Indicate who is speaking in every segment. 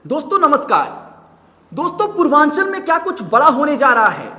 Speaker 1: दोस्तों नमस्कार। दोस्तों पूर्वांचल में क्या कुछ बड़ा होने जा रहा है।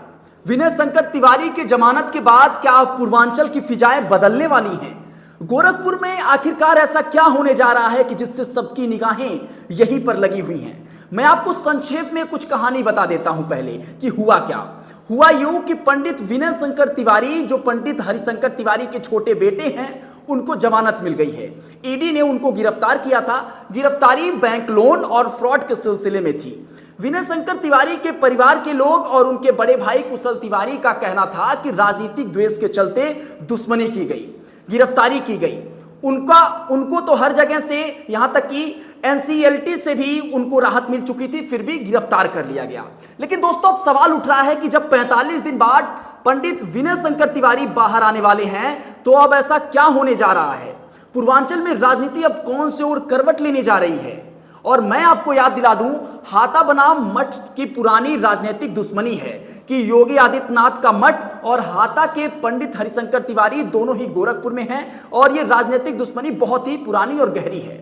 Speaker 1: विनय शंकर तिवारी के जमानत के बाद क्या पूर्वांचल की फिजाएं बदलने वाली हैं। गोरखपुर में आखिरकार ऐसा क्या होने जा रहा है कि जिससे सबकी निगाहें यहीं पर लगी हुई हैं। मैं आपको संक्षेप में कुछ कहानी बता देता हूं पहले कि हुआ क्या। हुआ यूं कि पंडित विनय शंकर तिवारी जो पंडित हरिशंकर तिवारी के छोटे बेटे हैं उनको जमानत मिल गई है। ईडी ने उनको गिरफ्तार किया था। गिरफ्तारी बैंक लोन और फ्रॉड के सिलसिले में थी। विनय शंकर तिवारी के परिवार के लोग और उनके बड़े भाई कुशल तिवारी का कहना था कि राजनीतिक द्वेष के चलते दुश्मनी की गई, गिरफ्तारी की गई। उनको तो हर जगह से, यहां तक कि एनसीएलटी से भी उनको राहत मिल चुकी थी, फिर भी गिरफ्तार कर लिया गया। लेकिन दोस्तों अब सवाल उठ रहा है कि जब 45 दिन बाद पंडित विनय शंकर तिवारी बाहर आने वाले हैं तो अब ऐसा क्या होने जा रहा है। पूर्वांचल में राजनीति अब कौन से ओर करवट लेने जा रही है। और मैं आपको याद दिला दूं, हाता बनाम मठ की पुरानी राजनीतिक दुश्मनी है कि योगी आदित्यनाथ का मठ और हाता के पंडित हरिशंकर तिवारी दोनों ही गोरखपुर में हैं और ये राजनीतिक दुश्मनी बहुत ही पुरानी और गहरी है।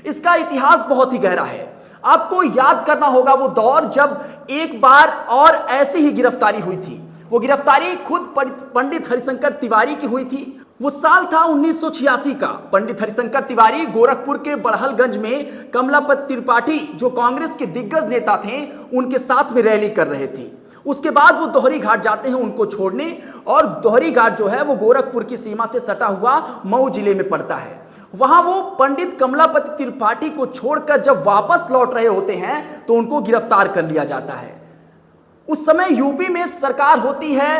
Speaker 1: इसका इतिहास बहुत ही गहरा है। आपको याद करना होगा वो दौर जब एक बार और ऐसी ही गिरफ्तारी हुई थी। वो गिरफ्तारी खुद पंडित हरिशंकर तिवारी की हुई थी। वो साल था 1986 का। पंडित हरिशंकर तिवारी गोरखपुर के बड़हलगंज में कमलापत त्रिपाठी जो कांग्रेस के दिग्गज नेता थे उनके साथ में रैली कर रहे थे। उसके बाद वो दोहरी घाट जाते हैं उनको छोड़ने, और दोहरी घाट जो है वो गोरखपुर की सीमा से सटा हुआ मऊ जिले में पड़ता है। वहां वो पंडित कमलापत त्रिपाठी को छोड़कर जब वापस लौट रहे होते हैं तो उनको गिरफ्तार कर लिया जाता है। उस समय यूपी में सरकार होती है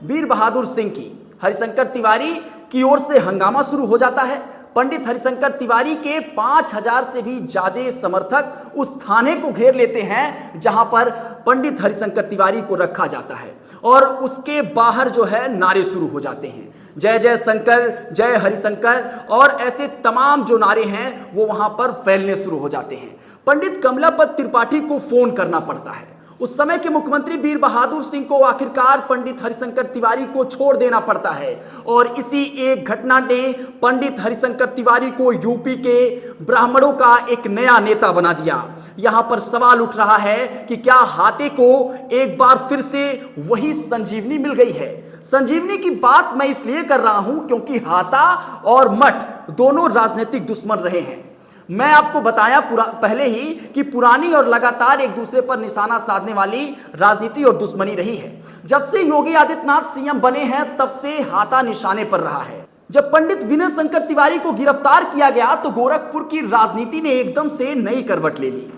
Speaker 1: वीर बहादुर सिंह की। हरिशंकर तिवारी की ओर से हंगामा शुरू हो जाता है। पंडित हरिशंकर तिवारी के 5000 से भी ज्यादा समर्थक उस थाने को घेर लेते हैं जहां पर पंडित हरिशंकर तिवारी को रखा जाता है, और उसके बाहर जो है नारे शुरू हो जाते हैं, जय जय शंकर, जय हरिशंकर, और ऐसे तमाम जो नारे हैं वो वहां पर फैलने शुरू हो जाते हैं। पंडित कमलापत त्रिपाठी को फोन करना पड़ता है। उस समय के मुख्यमंत्री वीर बहादुर सिंह को आखिरकार पंडित हरिशंकर तिवारी को छोड़ देना पड़ता है, और इसी एक घटना ने पंडित हरिशंकर तिवारी को यूपी के ब्राह्मणों का एक नया नेता बना दिया। यहां पर सवाल उठ रहा है कि क्या हाते को एक बार फिर से वही संजीवनी मिल गई है। संजीवनी की बात मैं इसलिए कर रहा हूं क्योंकि हाता और मठ दोनों राजनीतिक दुश्मन रहे हैं। मैं आपको बताया पहले ही कि पुरानी और लगातार एक दूसरे पर निशाना साधने वाली राजनीति और दुश्मनी रही है। जब से योगी आदित्यनाथ सीएम बने हैं तब से हाथा निशाने पर रहा है। जब पंडित विनय शंकर तिवारी को गिरफ्तार किया गया तो गोरखपुर की राजनीति ने एकदम से नई करवट ले ली।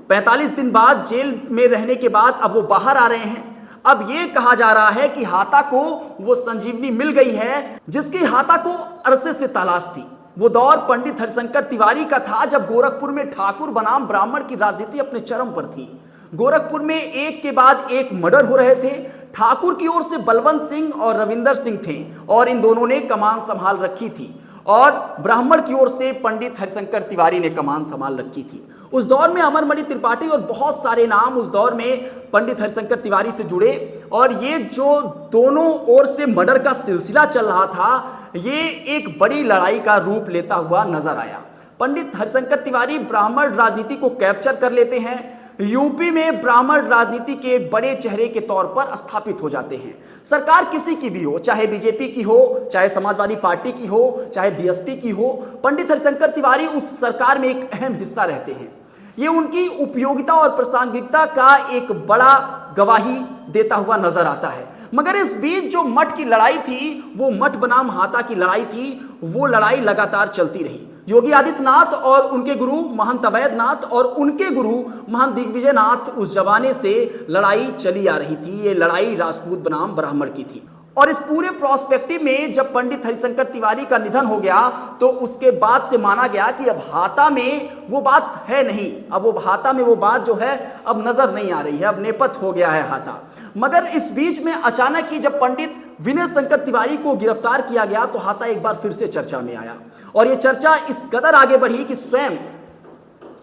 Speaker 1: 45 दिन बाद जेल में रहने के बाद अब वो बाहर आ रहे हैं। अब ये कहा जा रहा है कि हाथा को वो संजीवनी मिल गई है जिसकी हाथा को अरसे से तलाश थी। वो दौर पंडित हरिशंकर तिवारी का था जब गोरखपुर में ठाकुर बनाम ब्राह्मण की राजनीति अपने चरम पर थी। गोरखपुर में एक के बाद एक मर्डर हो रहे थे। ठाकुर की ओर से बलवंत सिंह और रविंदर सिंह थे और इन दोनों ने कमान संभाल रखी थी, और ब्राह्मण की ओर से पंडित हरिशंकर तिवारी ने कमान संभाल रखी थी। उस दौर में अमरमणि त्रिपाठी और बहुत सारे नाम उस दौर में पंडित हरिशंकर तिवारी से जुड़े, और ये जो दोनों ओर से मर्डर का सिलसिला चल रहा था ये एक बड़ी लड़ाई का रूप लेता हुआ नजर आया। पंडित हरिशंकर तिवारी ब्राह्मण राजनीति को कैप्चर कर लेते हैं। यूपी में ब्राह्मण राजनीति के एक बड़े चेहरे के तौर पर स्थापित हो जाते हैं। सरकार किसी की भी हो, चाहे बीजेपी की हो, चाहे समाजवादी पार्टी की हो, चाहे बीएसपी की हो, पंडित हरिशंकर तिवारी उस सरकार में एक अहम हिस्सा रहते हैं। ये उनकी उपयोगिता और प्रासंगिकता का एक बड़ा गवाही देता हुआ नजर आता है। मगर इस बीच जो मठ की लड़ाई थी, वो मठ बनाम हाथा की लड़ाई थी, वो लड़ाई लगातार चलती रही। योगी आदित्यनाथ और उनके गुरु महंत अवैधनाथ और उनके गुरु महंत दिग्विजयनाथ उस जमाने से लड़ाई चली आ रही थी। ये लड़ाई राजपूत बनाम ब्राह्मण की थी। और इस पूरे प्रोस्पेक्टिव में जब पंडित हरिशंकर तिवारी का निधन हो गया तो उसके बाद से माना गया कि अब हाथा में वो बात है नहीं। अब वो हाथा में वो बात जो है अब नजर नहीं आ रही है, अब नेपथ हो गया है हाथा। मगर इस बीच में अचानक ही जब पंडित विनय शंकर तिवारी को गिरफ्तार किया गया तो हाथा एक बार फिर से चर्चा में आया, और ये चर्चा इस कदर आगे बढ़ी कि स्वयं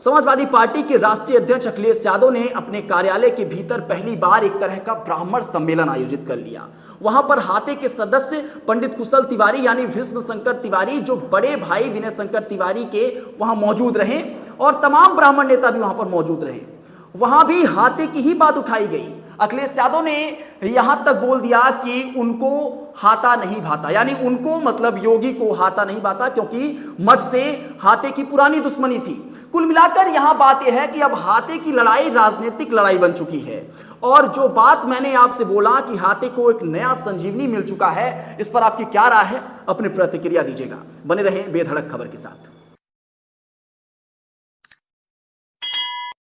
Speaker 1: समाजवादी पार्टी के राष्ट्रीय अध्यक्ष अखिलेश यादव ने अपने कार्यालय के भीतर पहली बार एक तरह का ब्राह्मण सम्मेलन आयोजित कर लिया। वहां पर हाथे के सदस्य पंडित कुशल तिवारी यानी भीष्म शंकर तिवारी जो बड़े भाई विनय शंकर तिवारी के वहां मौजूद रहे, और तमाम ब्राह्मण नेता भी वहां पर मौजूद रहे। वहां भी हाथे की ही बात उठाई गई। अखिलेश यादव ने यहां तक बोल दिया कि उनको हाथा नहीं भाता, यानी उनको मतलब योगी को हाथा नहीं भाता, क्योंकि मठ से हाथे की पुरानी दुश्मनी थी। कुल मिलाकर यहां बात यह है कि अब हाथे की लड़ाई राजनीतिक लड़ाई बन चुकी है। और जो बात मैंने आपसे बोला कि हाथे को एक नया संजीवनी मिल चुका है, इस पर आपकी क्या राय है? अपनी प्रतिक्रिया दीजिएगा। बने रहें बेधड़क खबर के साथ।